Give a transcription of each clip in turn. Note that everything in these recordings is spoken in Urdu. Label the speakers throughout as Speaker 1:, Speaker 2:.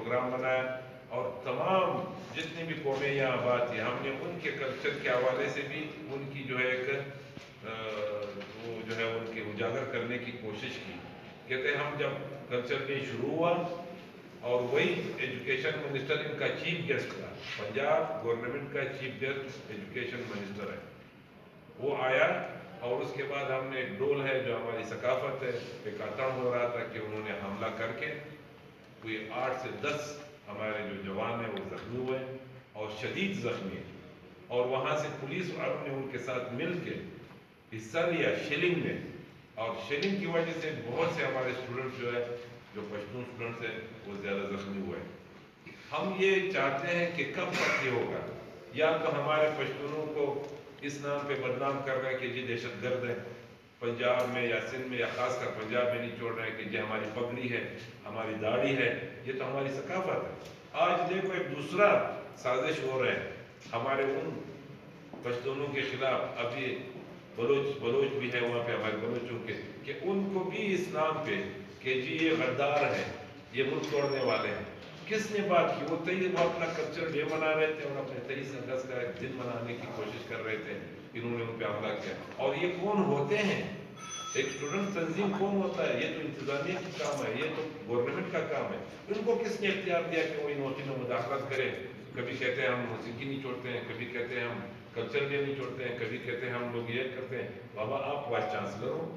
Speaker 1: پروگرام بنایا اور تمام جتنی بھی قومیں یہاں آباد تھی ہم نے ان کے کلچر کے حوالے سے بھی ان کی جو ہے ایک وہ جو ہے ان کے اجاگر کرنے کی کوشش کی. کہتے ہیں ہم جب کلچر ڈے شروع ہوا اور وہی ایجوکیشن منسٹر ان کا چیف گیسٹ تھا, پنجاب گورنمنٹ کا چیف گیسٹ ایجوکیشن منسٹر ہے, وہ آیا اور اس کے بعد ہم نے ڈول ہے جو ہماری ثقافت ہے ایک آتم ہو رہا تھا کہ انہوں نے حملہ کر کے کوئی 8 سے 10 ہمارے جو جوان ہیں وہ زخمی ہوئے اور شدید زخمی ہیں, اور وہاں سے پولیس والوں نے ان کے ساتھ مل کے حصہ لیا شیلنگ میں, اور شیلنگ کی وجہ سے بہت سے ہمارے اسٹوڈنٹ جو ہے جو پشتون اسٹوڈنٹس ہیں وہ زیادہ زخمی ہوئے. ہم یہ چاہتے ہیں کہ کب تک یہ ہوگا, یا تو ہمارے پشتونوں کو اس نام پہ بدنام کر رہے ہیں کہ جی دہشت گرد ہیں, پنجاب میں یا سندھ میں یا خاص کر پنجاب میں نہیں چھوڑ رہے ہیں کہ جی ہماری پگڑی ہے, ہماری داڑھی ہے, یہ تو ہماری ثقافت ہے. آج دیکھو ایک دوسرا سازش ہو رہے ہیں ہمارے ان پشتونوں کے خلاف, ابھی بلوچ بھی ہے وہاں پہ ہمارے بلوچوں کے, کہ ان کو بھی اس نام پہ کہ جی یہ غدار ہیں, یہ ملک توڑنے والے ہیں. کس نے بات کی؟ وہ اپنا کلچر ڈے منا رہے تھے اور اپنے 23 اگست کا ایک دن منانے کی کوشش کر رہے تھے, انہوں نے ان پہ حملہ کیا. اور یہ کون ہوتے ہیں؟ ایک اسٹوڈنٹ تنظیم کون ہوتا ہے؟ یہ تو انتظامیہ کا کام ہے, یہ تو گورنمنٹ کا کام ہے. ان کو کس نے اختیار دیا کہ وہ یونیورسٹی میں مداخلت کرے؟ کبھی کہتے ہیں ہم موسیقی نہیں چھوڑتے ہیں, کبھی کہتے ہیں ہم کلچر ڈے نہیں چھوڑتے ہیں, کبھی کہتے ہیں ہم لوگ یہ کرتے ہیں. بابا آپ وائس چانسلر ہو,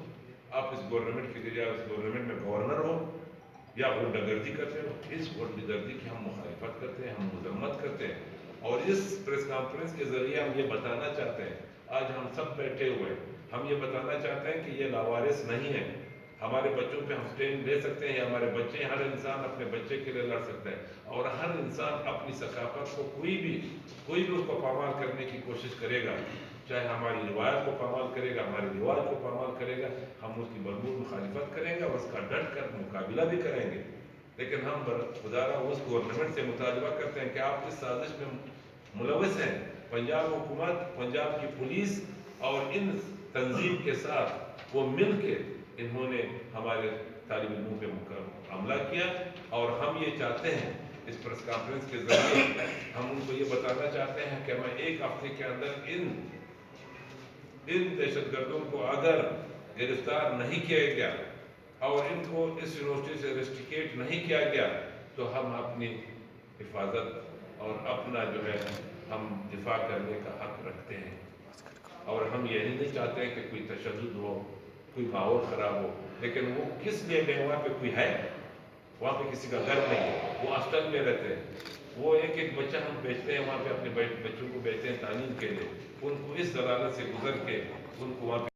Speaker 1: آپ اس گورنمنٹ کے ذریعے اس گورنمنٹ میں گورنر ہو, یا غنڈہ گردی کرتے ہو. اس غنڈہ گردی کی ہم مخالفت کرتے ہیں, ہم مذمت کرتے ہیں, اور اس پریس کانفرنس کے ذریعے ہم یہ بتانا چاہتے ہیں, آج ہم سب بیٹھے ہوئے ہیں, ہم یہ بتانا چاہتے ہیں کہ یہ لاوارث نہیں ہے. ہمارے بچوں پہ ہم اسٹینڈ لے سکتے ہیں, ہمارے بچے, ہر انسان اپنے بچے کے لیے لڑ سکتا ہے, اور ہر انسان اپنی ثقافت کو کوئی بھی اس کو پامال کرنے کی کوشش کرے گا, چاہے ہماری روایت کو پامال کرے گا, ہمارے رواج کو پامال کرے گا, ہم اس کی بھرپور مخالفت کریں گے اور اس کا ڈٹ کر مقابلہ بھی کریں گے. لیکن ہم خدارا اس گورنمنٹ سے مطالبہ کرتے ہیں کہ آپ اس سازش میں ملوث ہیں. پنجاب حکومت, پنجاب کی پولیس اور ان تنظیم کے ساتھ وہ مل کے انہوں نے ہمارے طالب علموں پہ حملہ کیا, اور ہم یہ چاہتے ہیں اس پریس کانفرنس کے ذریعے ہم ان کو یہ بتانا چاہتے ہیں کہ میں 1 ہفتے کے اندر ان دہشت گردوں کو اگر گرفتار نہیں کیا گیا اور ان کو اس یونیورسٹی سے ریسٹریکیٹ نہیں کیا گیا تو ہم اپنی حفاظت اور اپنا جو ہے ہم دفاع کرنے کا حق رکھتے ہیں. اور ہم یہ نہیں چاہتے ہیں کہ کوئی تشدد ہو, کوئی ماحول خراب ہو. لیکن وہ کس لیے گئے؟ وہاں پہ کوئی ہے؟ وہاں پہ کسی کا گھر نہیں ہے, وہ ہاسٹل میں رہتے ہیں. وہ ایک بچہ ہم بیچتے ہیں وہاں پہ, اپنے بچوں کو بیچتے ہیں تعلیم کے لیے, ان کو اس ضلالت سے گزر کے ان کو وہاں پہ